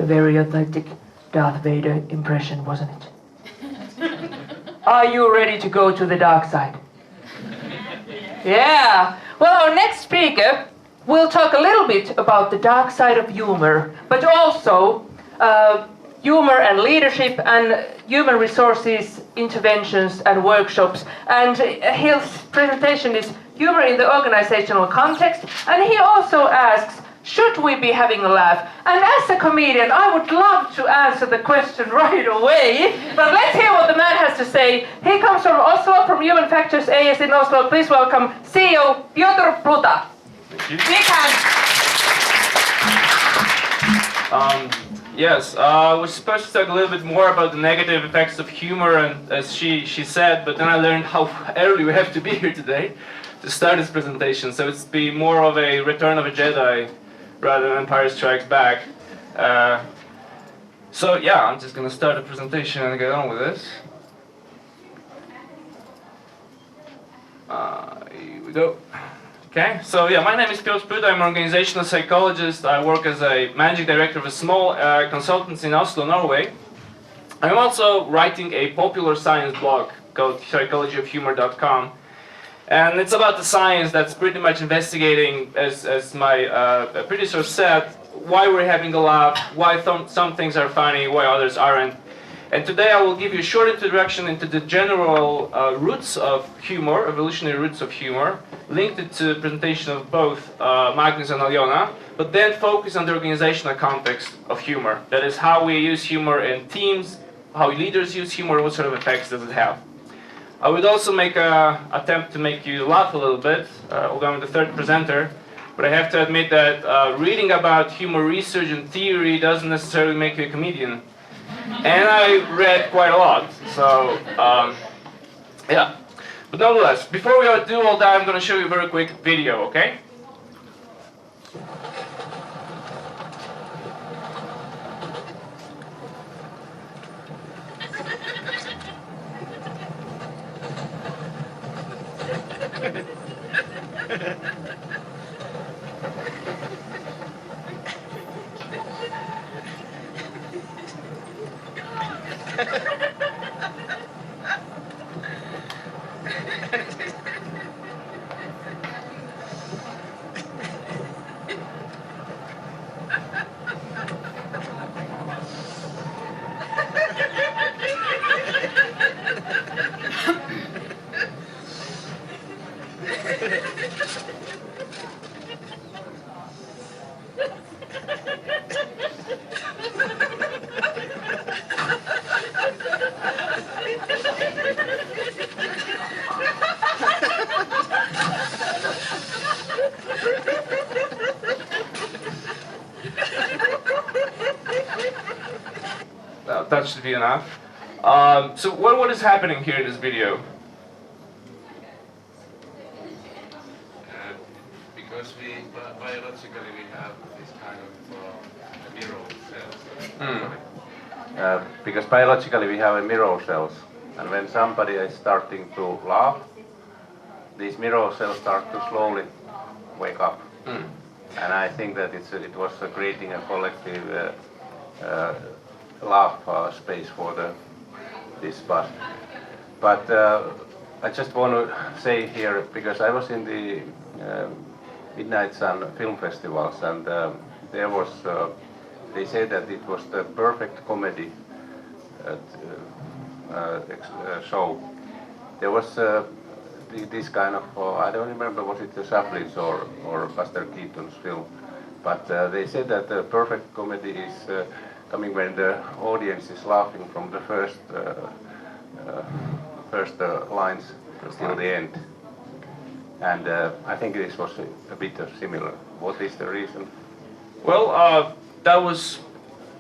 very authentic Darth Vader impression, wasn't it? Are you ready to go to the dark side? Yeah. Well, our next speaker will talk a little bit about the dark side of humor, but also humor and leadership and human resources interventions and workshops. And his presentation is humor in the organizational context. And he also asks, should we be having a laugh? And as a comedian, I would love to answer the question right away. But let's hear what the man has to say. He comes from Oslo, from Human Factors AS in Oslo. Please welcome CEO Piotr Pluta. Thank you. Big hand. Yes, we're supposed to talk a little bit more about the negative effects of humor, and as she said, but then I learned how early we have to be here today to start this presentation. So it's be more of a Return of a Jedi rather than Empire Strikes Back. So yeah, I'm just gonna start the presentation and get on with this. Here we go. Okay, so yeah, my name is Piotr Pluta. I'm an organizational psychologist. I work as a managing director of a small consultancy in Oslo, Norway. I'm also writing a popular science blog called psychologyofhumor.com. And it's about the science that's pretty much investigating, as my producer said, why we're having a laugh, why some things are funny, why others aren't. And today I will give you a short introduction into the general roots of humor, evolutionary roots of humor, linked it to the presentation of both Magnus and Aljona, but then focus on the organizational context of humor. That is how we use humor in teams, how leaders use humor, what sort of effects does it have. I would also make an attempt to make you laugh a little bit, although I'm the third presenter, but I have to admit that reading about humor research and theory doesn't necessarily make you a comedian. And I read quite a lot, so yeah. But nonetheless, before we do all that, I'm going to show you a very quick video, okay? That should be enough. So what is happening here in this video? Because biologically we have this kind of mirror cells. Because biologically we have mirror cells, and when somebody is starting to laugh, these mirror cells start to slowly wake up. And I think that it was creating a collective laugh space for this bus. But I just want to say here, because I was in the Midnight Sun film festivals, and there was they said that it was the perfect comedy show. There was this kind of I don't remember, was it the Chaplin's or Buster Keaton's film, but they said that the perfect comedy is coming when the audience is laughing from the first lines till the end. And I think this was a bit similar. What is the reason? Well, that was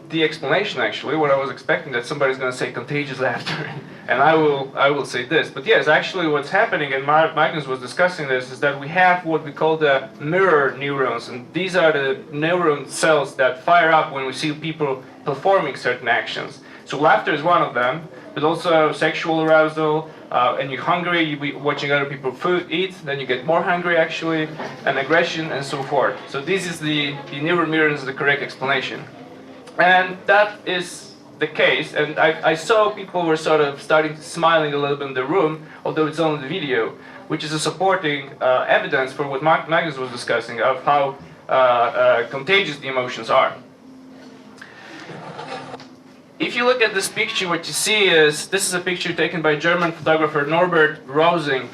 the explanation actually, what I was expecting, that somebody's going to say contagious laughter. And I will say this. But yes, actually what's happening, and Magnus was discussing this, is that we have what we call the mirror neurons. And these are the neuron cells that fire up when we see people performing certain actions. So laughter is one of them, but also sexual arousal, and you're hungry, you're watching other people eat, then you get more hungry actually, and aggression and so forth. So this is the neural neurons, the correct explanation. And that is the case, and I saw people were sort of starting to smiling a little bit in the room, although it's only the video, which is a supporting evidence for what Magnus was discussing of how contagious the emotions are. If you look at this picture, what you see is, this is a picture taken by German photographer Norbert Rosing,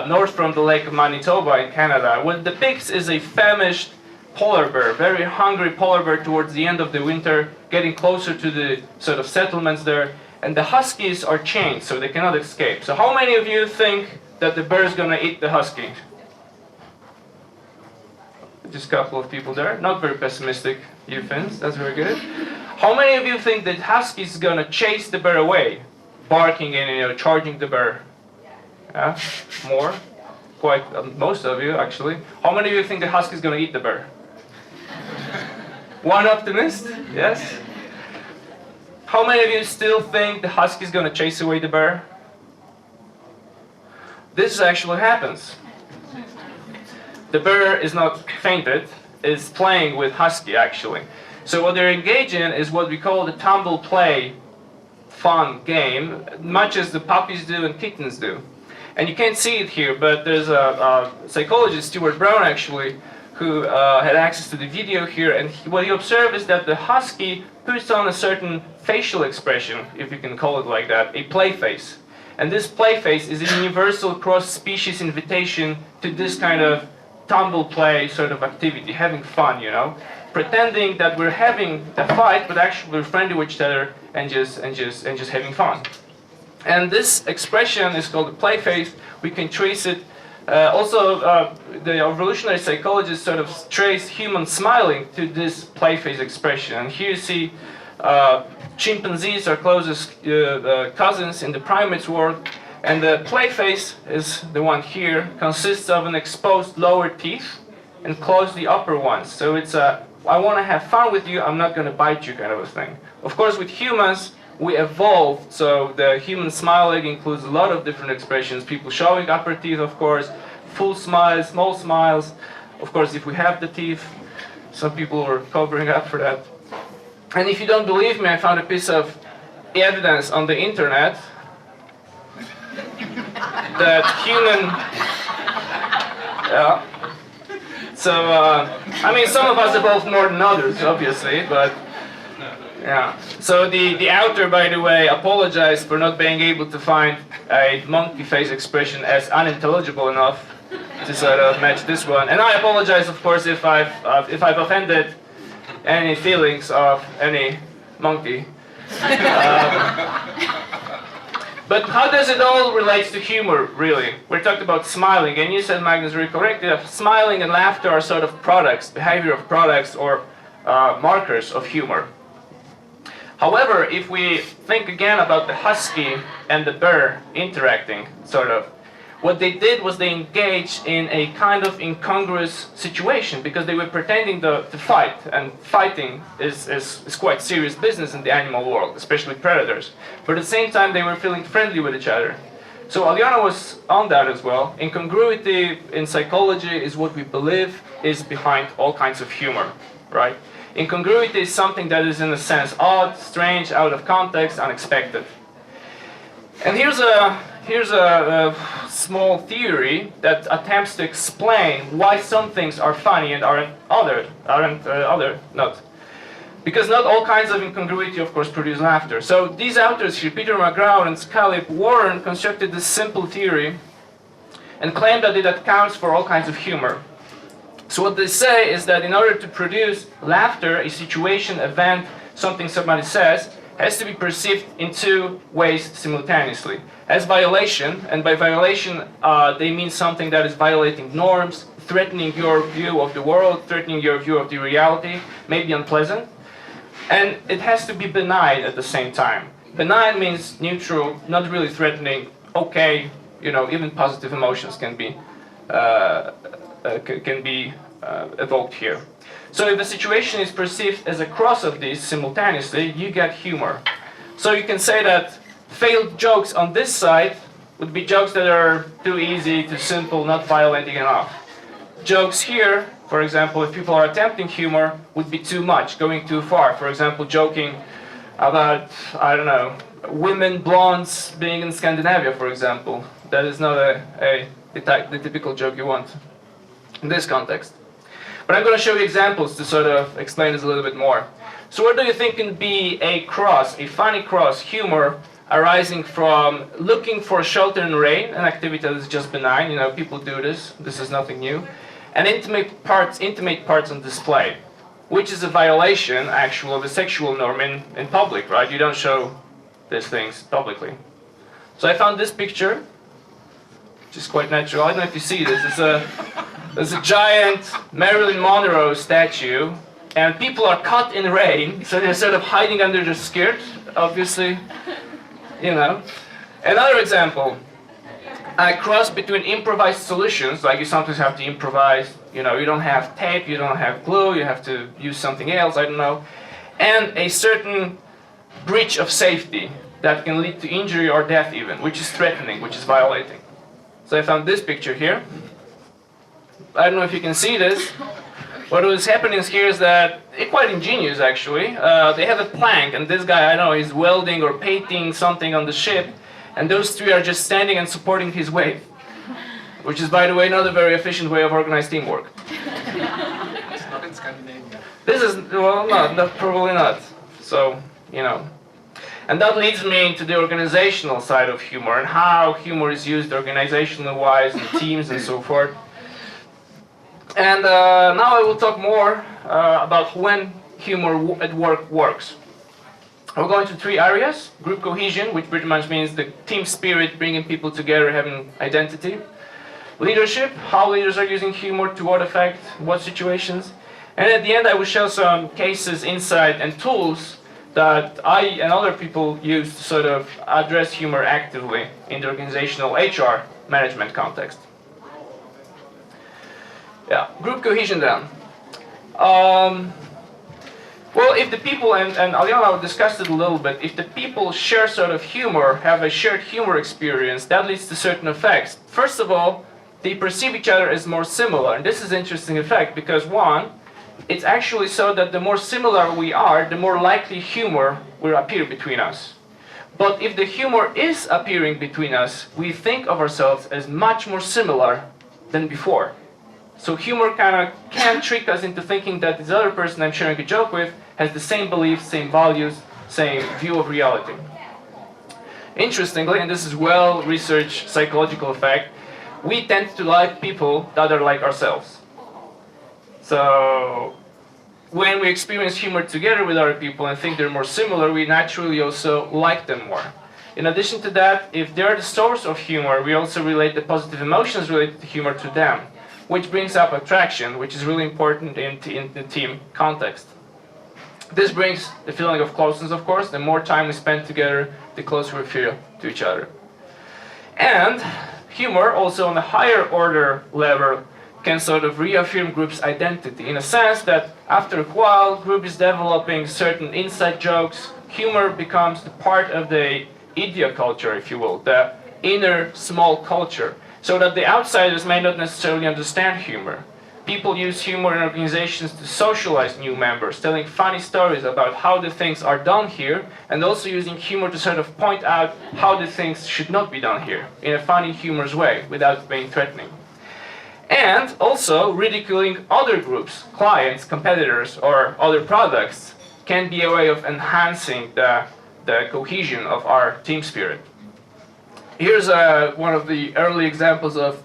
north from the Lake of Manitoba in Canada. What depicts is a famished polar bear, very hungry polar bear towards the end of the winter, getting closer to the sort of settlements there, and the huskies are chained, so they cannot escape. So how many of you think that the bear is gonna eat the husky? Just a couple of people there, not very pessimistic, you Finns, that's very good. How many of you think that husky is gonna chase the bear away, barking and charging the bear? Yeah, more? Quite most of you actually. How many of you think the husky is gonna eat the bear? One optimist, yes. How many of you still think the husky is gonna chase away the bear? This actually happens. The bear is not fainted, is playing with husky actually. So what they're engaged in is what we call the tumble play fun game, much as the puppies do and kittens do. And you can't see it here, but there's a psychologist, Stuart Brown actually, who had access to the video here, and what he observed is that the husky puts on a certain facial expression, if you can call it like that, a play face. And this play face is a universal cross-species invitation to this kind of tumble play sort of activity, having fun, pretending that we're having a fight, but actually we're friendly with each other and just having fun. And this expression is called the play face. We can trace it. The evolutionary psychologists sort of trace human smiling to this play face expression. And here you see chimpanzees are closest cousins in the primates world. And the play face is the one here, consists of an exposed lower teeth and close the upper ones. So it's a, I want to have fun with you, I'm not going to bite you kind of a thing. Of course, with humans, we evolved, so the human smiling includes a lot of different expressions. People showing upper teeth, of course, full smiles, small smiles. Of course, if we have the teeth, some people are covering up for that. And if you don't believe me, I found a piece of evidence on the internet that human... Yeah. So, I mean, some of us evolved more than others, obviously, but... Yeah. So the author, by the way, apologized for not being able to find a monkey face expression as unintelligible enough to sort of match this one. And I apologize, of course, if I've offended any feelings of any monkey. But how does it all relate to humor, really? We talked about smiling, and you said, Magnus, very correctly, that smiling and laughter are sort of products, behavior of products or markers of humor. However, if we think again about the husky and the bear interacting, sort of, what they did was they engaged in a kind of incongruous situation because they were pretending to fight, and fighting is quite serious business in the animal world, especially predators. But at the same time, they were feeling friendly with each other. So Aljona was on that as well. Incongruity in psychology is what we believe is behind all kinds of humor, right? Incongruity is something that is in a sense odd, strange, out of context, unexpected. And here's a small theory that attempts to explain why some things are funny and aren't not. Because not all kinds of incongruity, of course, produce laughter. So these authors here, Peter McGraw and Scalip Warren, constructed this simple theory and claimed that it accounts for all kinds of humor. So what they say is that in order to produce laughter, a situation, event, something somebody says, has to be perceived in two ways simultaneously. As violation, and by violation they mean something that is violating norms, threatening your view of the world, threatening your view of the reality, maybe unpleasant. And it has to be benign at the same time. Benign means neutral, not really threatening, okay, even positive emotions can be evoked here. So if the situation is perceived as a cross of these simultaneously, you get humor. So you can say that failed jokes on this side would be jokes that are too easy, too simple, not violent enough. Jokes here, For example, if people are attempting humor, would be too much, going too far. For example, joking about, I don't know, women blondes being in Scandinavia, for example. That is not the typical joke you want in this context. But I'm going to show you examples to sort of explain this a little bit more. So what do you think can be a funny cross, humor, arising from looking for shelter in rain, an activity that is just benign, you know, people do this, this is nothing new, and intimate parts on display, which is a violation, actually, of the sexual norm in public, right? You don't show these things publicly. So I found this picture, which is quite natural. I don't know if you see this. There's a giant Marilyn Monroe statue, and people are caught in rain, so they're sort of hiding under their skirt, obviously, you know. Another example, a cross between improvised solutions, like you sometimes have to improvise, you know, you don't have tape, you don't have glue, you have to use something else, I don't know, and a certain breach of safety that can lead to injury or death even, which is threatening, which is violating. So I found this picture here. I don't know if you can see this. What was happening here is that, it's quite ingenious actually. They have a plank, and this guy, I don't know, is welding or painting something on the ship, and those three are just standing and supporting his weight. Which is, by the way, not a very efficient way of organized teamwork. It's not in Scandinavia. This is, well, probably not. So, you know. And that leads me into the organizational side of humor, and how humor is used organizational-wise in teams and so forth. And now I will talk more about when humor at work works. We'll go into three areas. Group cohesion, which pretty much means the team spirit, bringing people together, having identity. Leadership, how leaders are using humor, to what effect, what situations. And at the end I will show some cases, insight, and tools that I and other people use to sort of address humor actively in the organizational HR management context. Yeah, group cohesion then. Well, if the people, and Aliona discussed it a little bit, if the people share sort of humor, have a shared humor experience, that leads to certain effects. First of all, they perceive each other as more similar, and this is an interesting effect because one, it's actually so that the more similar we are, the more likely humor will appear between us. But if the humor is appearing between us, we think of ourselves as much more similar than before. So humor kind of can trick us into thinking that this other person I'm sharing a joke with has the same beliefs, same values, same view of reality. Interestingly, and this is well-researched psychological effect, we tend to like people that are like ourselves. So when we experience humor together with other people and think they're more similar, we naturally also like them more. In addition to that, if they're the source of humor, we also relate the positive emotions related to humor to them, which brings up attraction, which is really important in the team context. This brings the feeling of closeness, of course. The more time we spend together, the closer we feel to each other. And humor, also on a higher order level, can sort of reaffirm group's identity, in a sense that after a while, group is developing certain inside jokes. Humor becomes the part of the idiot culture, if you will, the inner small culture, so that the outsiders may not necessarily understand humor. People use humor in organizations to socialize new members, telling funny stories about how the things are done here, and also using humor to sort of point out how the things should not be done here, in a funny, humorous way, without being threatening. And also, ridiculing other groups, clients, competitors, or other products, can be a way of enhancing the cohesion of our team spirit. Here's one of the early examples of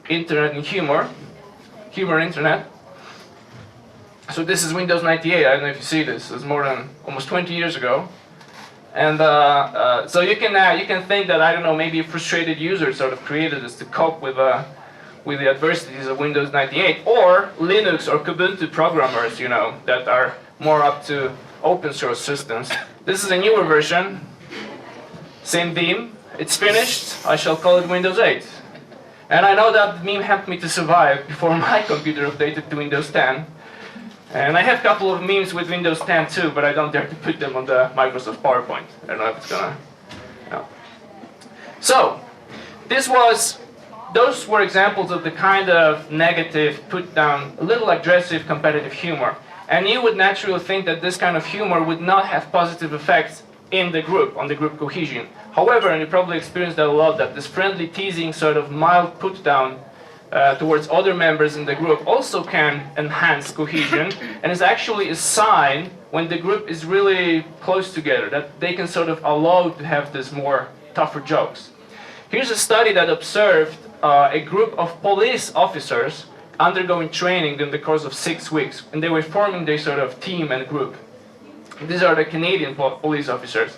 internet and humor internet. So this is Windows 98, I don't know if you see this, it's more than almost 20 years ago. And so you can think that, I don't know, maybe a frustrated user sort of created this to cope with the adversities of Windows 98, or Linux or Ubuntu programmers, you know, that are more up to open source systems. This is a newer version, same theme. It's finished, I shall call it Windows 8. And I know that meme helped me to survive before my computer updated to Windows 10. And I have a couple of memes with Windows 10 too, but I don't dare to put them on the Microsoft PowerPoint. I don't know if it's gonna... No. So, this was those were examples of the kind of negative, put down, a little aggressive competitive humor. And you would naturally think that this kind of humor would not have positive effects in the group, on the group cohesion. However, and you probably experienced that a lot, that this friendly teasing, sort of mild put down towards other members in the group also can enhance cohesion, and is actually a sign when the group is really close together, that they can sort of allow to have this more tougher jokes. Here's a study that observed a group of police officers undergoing training in the course of 6 weeks, and they were forming their sort of team and group. These are the Canadian police officers.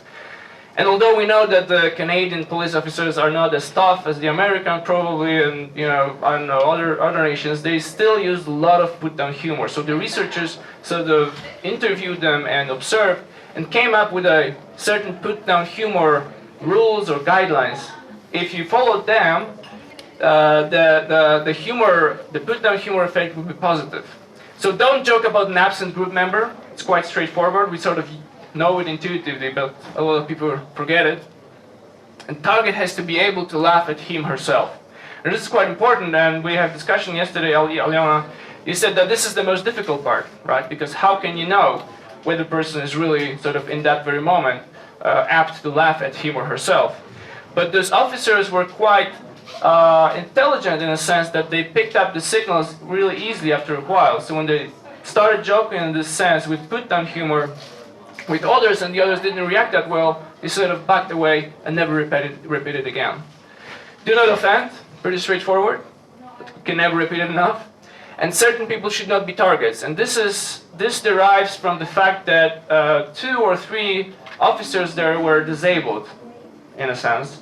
And although we know that the Canadian police officers are not as tough as the American probably, and I don't know, other nations, they still use a lot of put-down humor. So the researchers sort of interviewed them and observed and came up with a certain put-down humor rules or guidelines. If you followed them, the put-down humor effect would be positive. So don't joke about an absent group member. It's quite straightforward. We sort of know it intuitively, but a lot of people forget it. And target has to be able to laugh at him herself. And this is quite important, and we had discussion yesterday, Aliona, you said that this is the most difficult part, right? Because how can you know whether the person is really sort of in that very moment apt to laugh at him or herself? But those officers were quite intelligent in a sense that they picked up the signals really easily after a while. So when they started joking in this sense with put-down humor with others, and the others didn't react that well, they sort of backed away and never repeated again. Do not offend, pretty straightforward, but you can never repeat it enough. And certain people should not be targets. And this derives from the fact that 2 or 3 officers there were disabled, in a sense.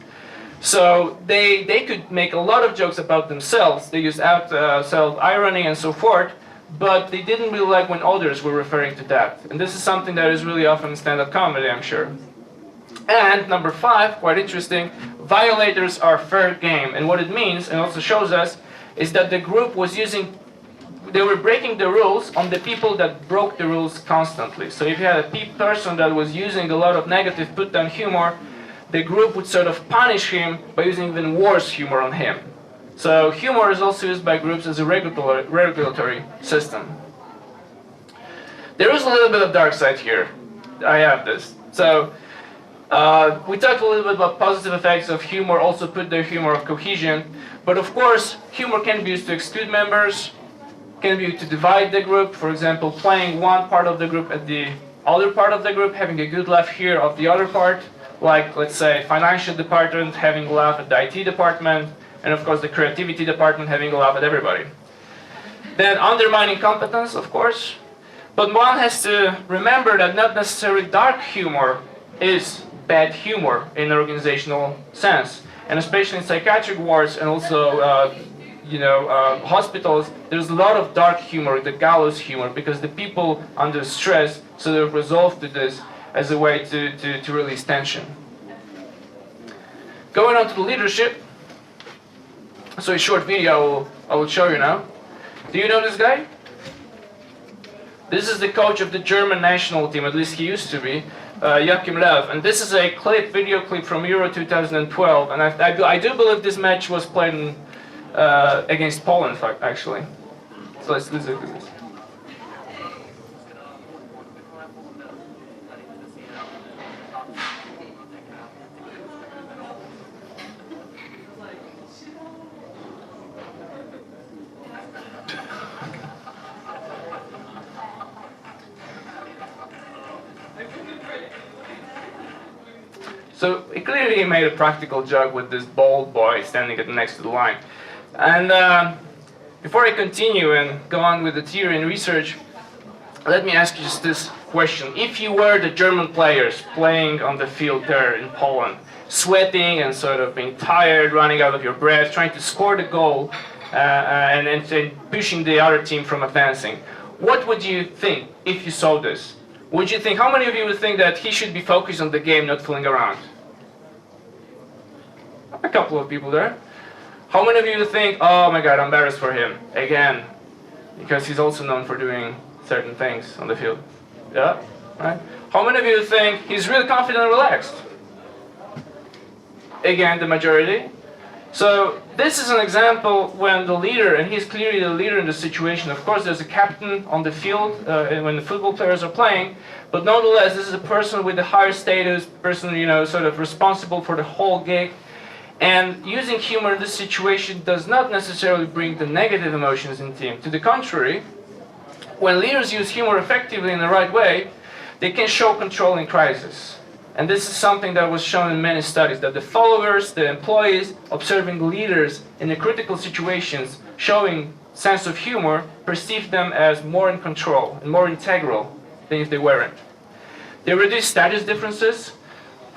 So they could make a lot of jokes about themselves. They used self-irony and so forth, but they didn't really like when others were referring to that. And this is something that is really often in stand-up comedy, I'm sure. And number 5, quite interesting, violators are fair game. And what it means, and also shows us, is that the group was they were breaking the rules on the people that broke the rules constantly. So if you had a person that was using a lot of negative put-down humor, the group would sort of punish him by using even worse humor on him. So humor is also used by groups as a regulatory system. There is a little bit of dark side here. I have this. So we talked a little bit about positive effects of humor, also put the humor of cohesion. But of course, humor can be used to exclude members, can be used to divide the group. For example, playing one part of the group at the other part of the group, having a good laugh here of the other part. Like, let's say, financial department having a laugh at the IT department, and of course the creativity department having a laugh at everybody. Then undermining competence, of course. But one has to remember that not necessarily dark humor is bad humor in an organizational sense. And especially in psychiatric wards and also hospitals, there's a lot of dark humor, the gallows humor, because the people under stress sort of resolve to this as a way to release tension. Going on to the leadership. So a short video I will show you now. Do you know this guy? This is the coach of the German national team, at least he used to be, Joachim Löw. And this is a video clip from Euro 2012. And I do believe this match was played against Poland, actually. So let's look at this. So clearly he made a practical joke with this bald boy standing next to the line. And before I continue and go on with the theory and research, let me ask you just this question. If you were the German players playing on the field there in Poland, sweating and sort of being tired, running out of your breath, trying to score the goal and pushing the other team from advancing, what would you think if you saw this? Would you think, how many of you would think that he should be focused on the game, not fooling around? A couple of people there. How many of you would think, oh my God, I'm embarrassed for him, again, because he's also known for doing certain things on the field? Yeah, right? How many of you think he's really confident and relaxed? Again, the majority. So this is an example when the leader, and he's clearly the leader in the situation. Of course, there's a captain on the field when the football players are playing, but nonetheless, this is a person with a higher status, person, you know, sort of responsible for the whole gig. And using humor in this situation does not necessarily bring the negative emotions in team. To the contrary, when leaders use humor effectively in the right way, they can show control in crisis. And this is something that was shown in many studies, that the followers, the employees, observing the leaders in the critical situations, showing sense of humor, perceive them as more in control and more integral than if they weren't. They reduce status differences.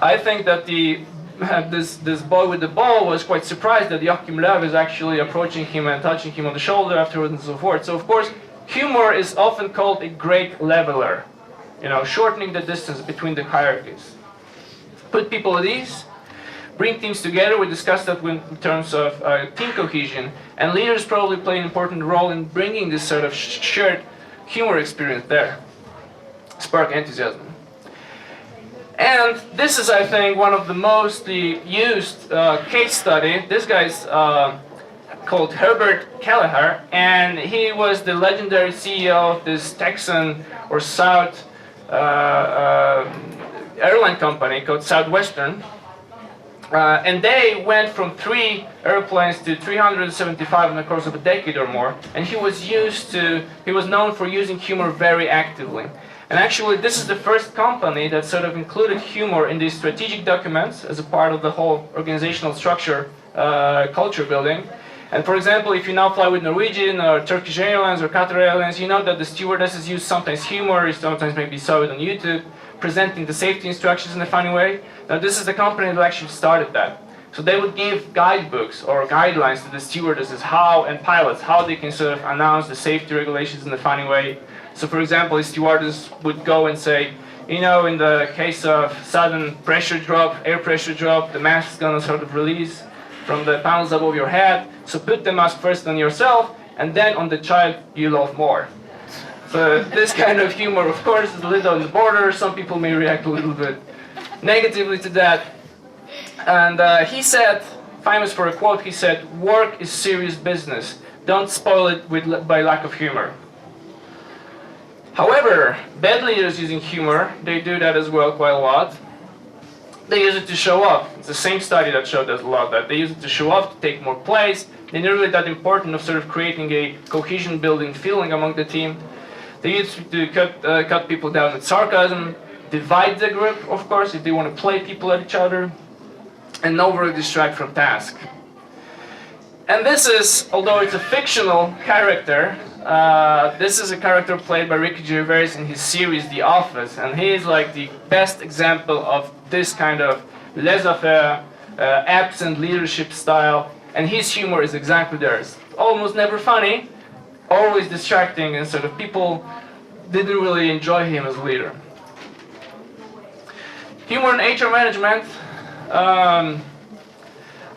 I think that this boy with the ball was quite surprised that Joachim Löw is actually approaching him and touching him on the shoulder afterwards and so forth. So of course, humor is often called a great leveler, you know, shortening the distance between the hierarchies. Put people at ease, bring teams together. We discussed that in terms of team cohesion, and leaders probably play an important role in bringing this sort of shared humor experience there. Spark enthusiasm. And this is, I think, one of the most used case study. This guy's called Herbert Kelleher, and he was the legendary CEO of this Texan or South airline company called Southwestern. And they went from 3 airplanes to 375 in the course of a decade or more. And he was known for using humor very actively. And actually, this is the first company that sort of included humor in these strategic documents as a part of the whole organizational structure, culture building. And for example, if you now fly with Norwegian or Turkish Airlines or Qatar Airlines, you know that the stewardesses use sometimes humor, you sometimes maybe saw it on YouTube, presenting the safety instructions in a funny way. Now this is the company that actually started that. So they would give guidebooks or guidelines to the stewardesses and pilots, how they can sort of announce the safety regulations in a funny way. So for example, a stewardess would go and say, you know, in the case of sudden pressure drop, air pressure drop, the mask is going to sort of release from the panels above your head. So put the mask first on yourself, and then on the child you love more. So this kind of humor, of course, is a little on the border. Some people may react a little bit negatively to that. And he said, famous for a quote, he said, "Work is serious business. Don't spoil it by lack of humor." However, bad leaders using humor, they do that as well quite a lot. They use it to show off. It's the same study that showed us a lot that they use it to show off, to take more plays. They're not really that important of sort of creating a cohesion building feeling among the team. They use it to cut people down with sarcasm, divide the group, of course, if they want to play people at each other, and overly distract from task. And this is, although it's a fictional character, this is a character played by Ricky Gervais in his series The Office, and he is like the best example of this kind of laissez-faire, absent leadership style, and his humor is exactly there. It's almost never funny, always distracting, and sort of people didn't really enjoy him as a leader. Humor in HR management.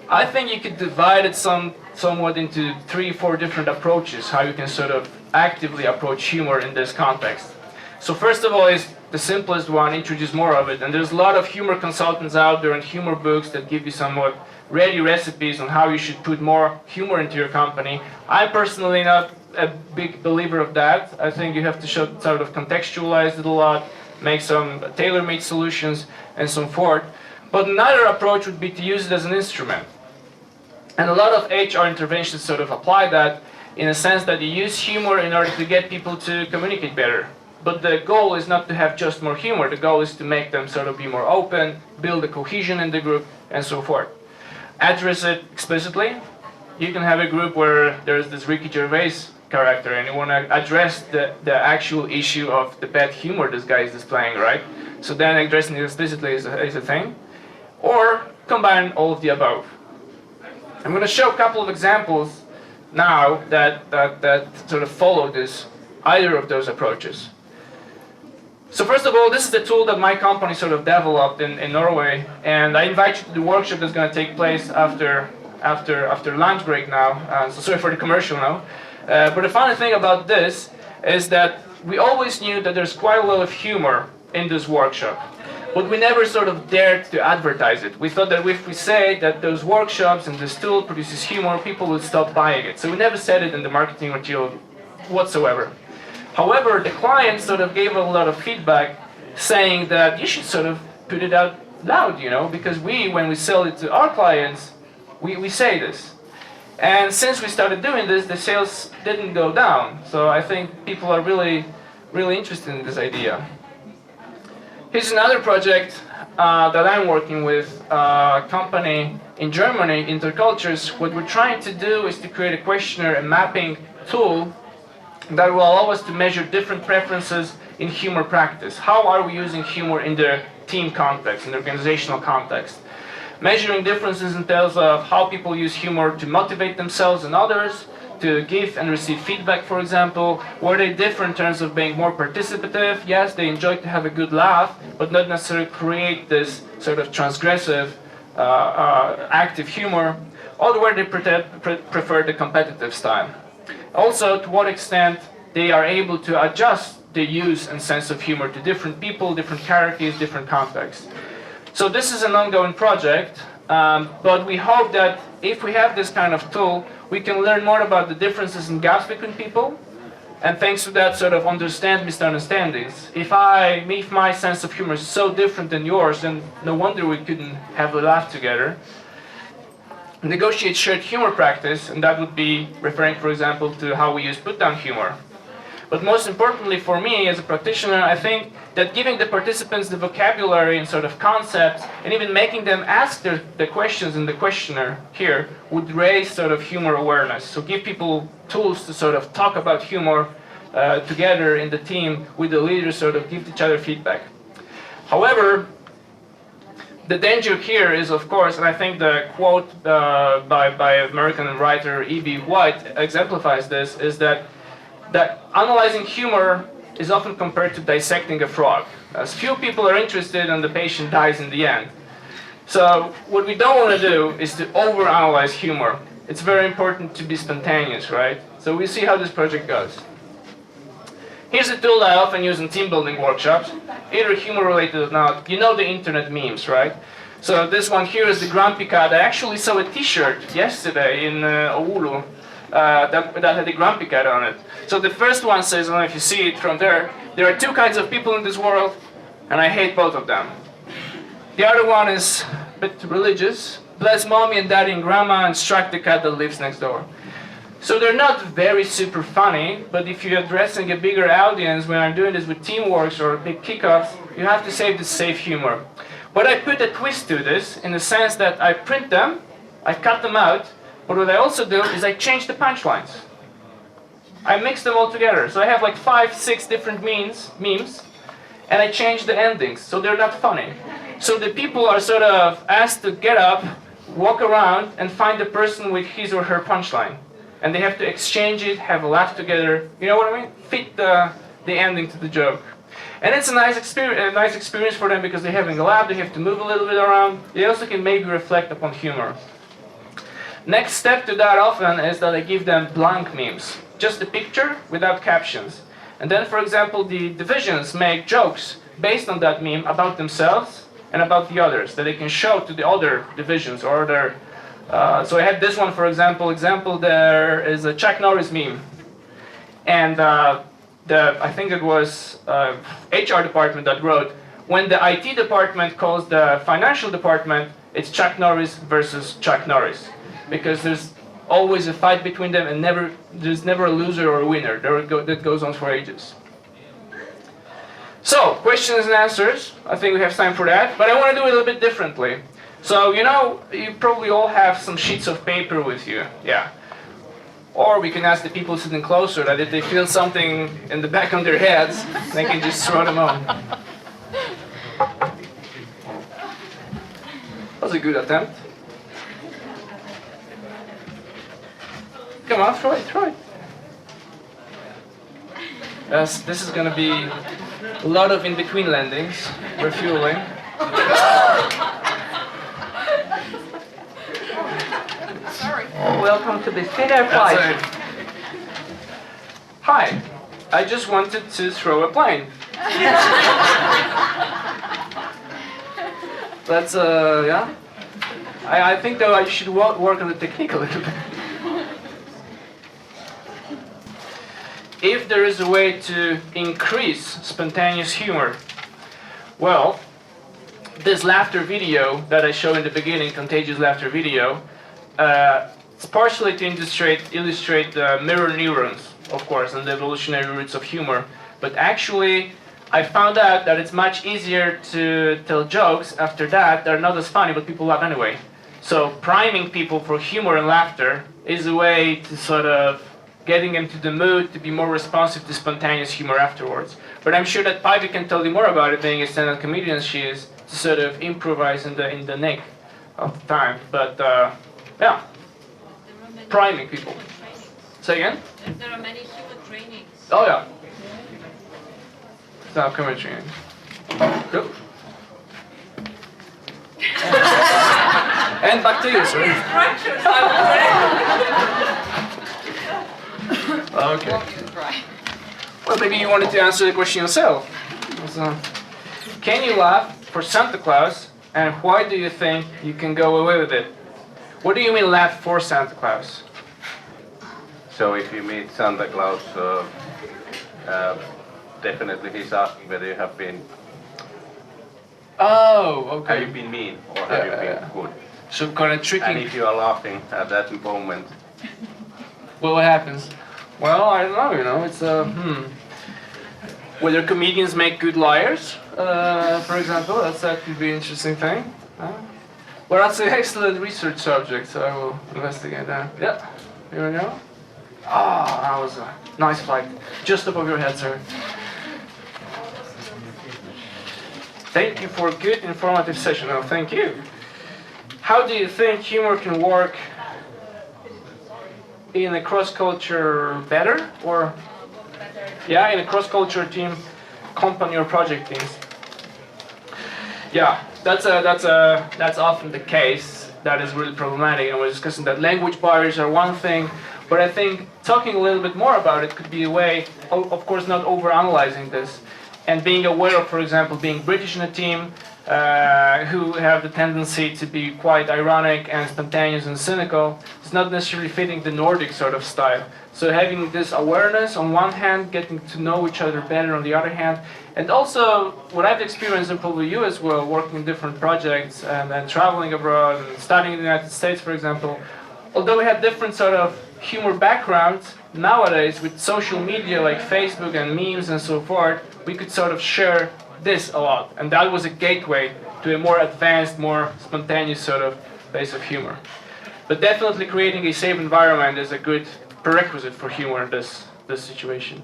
I think you could divide it somewhat into 3-4 different approaches, how you can sort of actively approach humor in this context. So first of all is the simplest one, introduce more of it. And there's a lot of humor consultants out there and humor books that give you somewhat ready recipes on how you should put more humor into your company. I'm personally not a big believer of that. I think you have to sort of contextualize it a lot, make some tailor-made solutions and so forth. But another approach would be to use it as an instrument. And a lot of HR interventions sort of apply that in a sense that you use humor in order to get people to communicate better. But the goal is not to have just more humor. The goal is to make them sort of be more open, build a cohesion in the group, and so forth. Address it explicitly. You can have a group where there's this Ricky Gervais character and you want to address the actual issue of the bad humor this guy is displaying, right? So then addressing it explicitly is a thing. Or combine all of the above. I'm going to show a couple of examples now that sort of follow either of those approaches. So first of all, this is the tool that my company sort of developed in Norway, and I invite you to the workshop that's going to take place after lunch break now. So sorry for the commercial now. But the funny thing about this is that we always knew that there's quite a lot of humor in this workshop. but we never sort of dared to advertise it. We thought that if we say that those workshops and this tool produces humor, people will stop buying it. So we never said it in the marketing material whatsoever. However, the client sort of gave a lot of feedback saying that you should sort of put it out loud, you know, because when we sell it to our clients, we say this. And since we started doing this, the sales didn't go down. So I think people are really, really interested in this idea. Here's another project that I'm working with, a company in Germany, Intercultures. What we're trying to do is to create a questionnaire, a mapping tool that will allow us to measure different preferences in humor practice. How are we using humor in the team context, in the organizational context? Measuring differences in terms of how people use humor to motivate themselves and others, to give and receive feedback, for example. Were they different in terms of being more participative? Yes, they enjoyed to have a good laugh, but not necessarily create this sort of transgressive, active humor. Or were they prefer the competitive style? Also, to what extent they are able to adjust the use and sense of humor to different people, different characters, different contexts. So this is an ongoing project, but we hope that if we have this kind of tool, we can learn more about the differences and gaps between people, and thanks to that sort of understand misunderstandings. If my sense of humor is so different than yours, then no wonder we couldn't have a laugh together. Negotiate shared humor practice, and that would be referring, for example, to how we use put-down humor. But most importantly for me as a practitioner, I think that giving the participants the vocabulary and sort of concepts, and even making them ask the questions in the questionnaire here, would raise sort of humor awareness. So give people tools to sort of talk about humor together in the team with the leaders, sort of give each other feedback. However, the danger here is, of course, and I think the quote by American writer E.B. White exemplifies this, is that analyzing humor is often compared to dissecting a frog. As few people are interested and the patient dies in the end. So what we don't want to do is to overanalyze humor. It's very important to be spontaneous, right? So we'll see how this project goes. Here's a tool that I often use in team building workshops, either humor related or not. You know the internet memes, right? So this one here is the Grumpy Cat. I actually saw a t-shirt yesterday in Oulu that had the Grumpy Cat on it. So the first one says, I don't know if you see it from there are two kinds of people in this world, and I hate both of them. The other one is a bit religious, bless mommy and daddy and grandma and strike the cat that lives next door. So they're not very super funny, but if you're addressing a bigger audience, when I'm doing this with teamworks or big kickoffs, you have to save the safe humor. But I put a twist to this in the sense that I print them, I cut them out, but what I also do is I change the punchlines. I mix them all together. So I have like 5, 6 different memes, and I change the endings, so they're not funny. So the people are sort of asked to get up, walk around, and find the person with his or her punchline. And they have to exchange it, have a laugh together, you know what I mean? Fit the ending to the joke. And it's a nice experience for them because they're having a laugh, they have to move a little bit around. They also can maybe reflect upon humor. Next step to that often is that I give them blank memes. Just a picture without captions. And then, for example, the divisions make jokes based on that meme about themselves and about the others that they can show to the other divisions or other. So I had this one, for example. There is a Chuck Norris meme. And I think it was HR department that wrote, when the IT department calls the financial department, it's Chuck Norris versus Chuck Norris. Because there's always a fight between them and there's never a loser or a winner. That goes on for ages. So, questions and answers. I think we have time for that. But I want to do it a little bit differently. So, you know, you probably all have some sheets of paper with you. Yeah. Or we can ask the people sitting closer that if they feel something in the back of their heads, they can just throw them on. That was a good attempt. Come on, throw it. This is going to be a lot of in-between landings, refueling. Sorry. Welcome to the Finnair flight. Hi, I just wanted to throw a plane. That's yeah. I think though I should work on the technique a little bit. If there is a way to increase spontaneous humor, well, this laughter video that I showed in the beginning, contagious laughter video, it's partially to illustrate the mirror neurons, of course, and the evolutionary roots of humor. But actually, I found out that it's much easier to tell jokes after that. They're not as funny, but people laugh anyway. So priming people for humor and laughter is a way to sort of getting them to the mood to be more responsive to spontaneous humor afterwards. But I'm sure that Päivi can tell you more about it, being a stand-up comedian she is, to sort of improvise in the nick of the time. But yeah, priming people. Say again? There are many human trainings. Oh yeah. Stand-up comedy training. Good. And back to you, sir. Okay. Well, maybe you wanted to answer the question yourself. So, can you laugh for Santa Claus, and why do you think you can go away with it? What do you mean laugh for Santa Claus? So if you meet Santa Claus, definitely he's asking whether you have been Okay. have you been mean or have you been good. So kind of tricking. And if you are laughing at that moment, Well, what happens? Well, I don't know, you know, it's whether comedians make good liars, for example, that could be an interesting thing. Well, that's an excellent research subject, so I will investigate that. Yeah, here we go. Ah, that was a nice flight. Just above your head, sir. Thank you for a good, informative session. Oh, thank you. How do you think humor can work in a cross-culture better, or yeah, in a cross-culture team, company or project teams? Yeah, that's often the case. That is really problematic, and we're discussing that language barriers are one thing, but I think talking a little bit more about it could be a way, of course, not over-analyzing this, and being aware of, for example, being British in a team, who have the tendency to be quite ironic and spontaneous and cynical. It's not necessarily fitting the Nordic sort of style. So having this awareness on one hand, getting to know each other better on the other hand, and also what I've experienced, and probably you as well, working in different projects and traveling abroad and studying in the United States, for example, although we have different sort of humor backgrounds, nowadays with social media like Facebook and memes and so forth, we could sort of share this a lot, and that was a gateway to a more advanced, more spontaneous sort of base of humor. But definitely creating a safe environment is a good prerequisite for humor in this situation.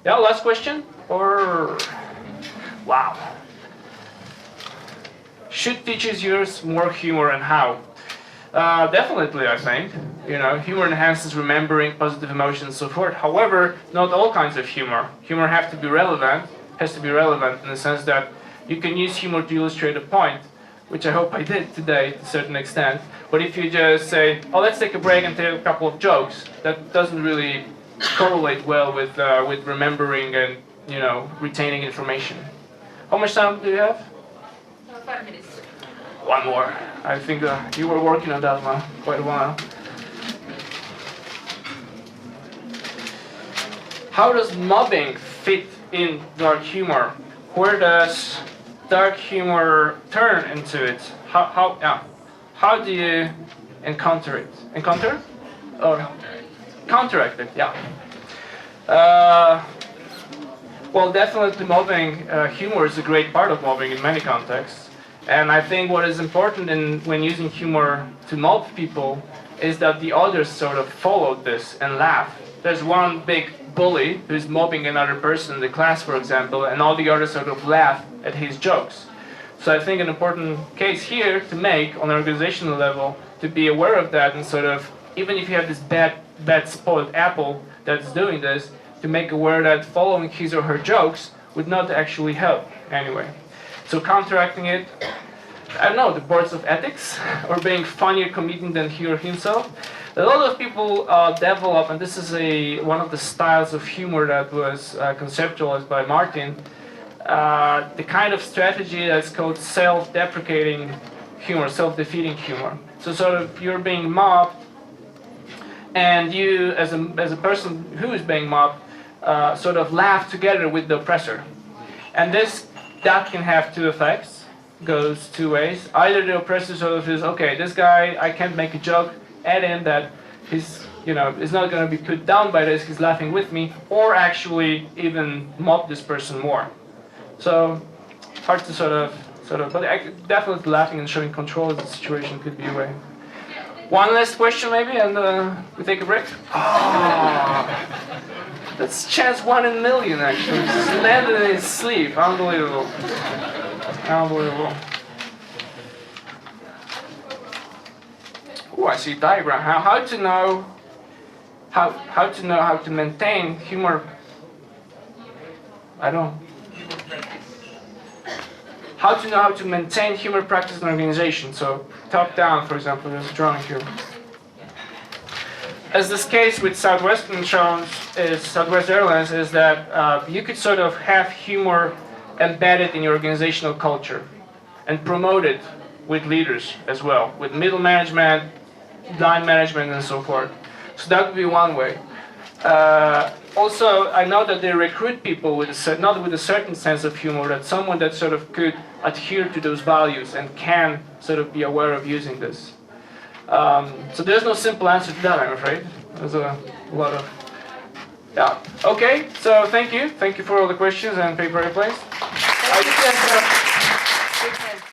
Yeah, last question? Or wow. Should teachers use more humor, and how? Definitely, I think. You know, humor enhances remembering, positive emotions, and so forth. However, not all kinds of humor. Humor has to be relevant in the sense that you can use humor to illustrate a point, which I hope I did today to a certain extent. But if you just say, oh, let's take a break and tell a couple of jokes, that doesn't really correlate well with remembering and, you know, retaining information. How much time do you have? 5 minutes. One more. I think you were working on that one quite a while. How does mobbing fit in dark humor? Where does dark humor turn into it? How do you encounter it? Encounter? Or counteract it? Yeah. Well, definitely mobbing, humor is a great part of mobbing in many contexts. And I think what is important when using humor to mob people is that the others sort of follow this and laugh. There's one big bully who's mobbing another person in the class, for example, and all the others sort of laugh at his jokes. So I think an important case here to make on an organizational level, to be aware of that and sort of, even if you have this bad spoiled apple that's doing this, to make aware that following his or her jokes would not actually help anyway. So counteracting it, I don't know, the boards of ethics, or being funnier comedian than he or himself. A lot of people develop, and this is one of the styles of humor that was conceptualized by Martin, the kind of strategy that's called self-deprecating humor, self-defeating humor. So sort of you're being mobbed, and you, as a person who is being mobbed, sort of laugh together with the oppressor. And that can have two effects, goes two ways. Either the oppressor sort of says, okay, this guy, I can't make a joke at him that he's, is not going to be put down by this, he's laughing with me, or actually even mob this person more. So hard to sort of, but definitely laughing and showing control of the situation could be a way. One last question maybe, and we take a break. Oh, that's chance 1 in a million actually. Just landed in his sleep. Unbelievable. Unbelievable. Oh, I see a diagram. How to know how to maintain humor. I don't know. How to know how to maintain humor practice in an organization. So top down, for example, there's a drawing here. As this case with Southwest Airlines is that you could sort of have humor embedded in your organizational culture and promote it with leaders as well, with middle management, line management, and so forth. So that would be one way. Also, I know that they recruit people with not with a certain sense of humor, that someone that sort of could adhere to those values and can sort of be aware of using this. So there's no simple answer to that, I'm afraid. There's a lot of... Yeah. Okay, so thank you. Thank you for all the questions and paper replays.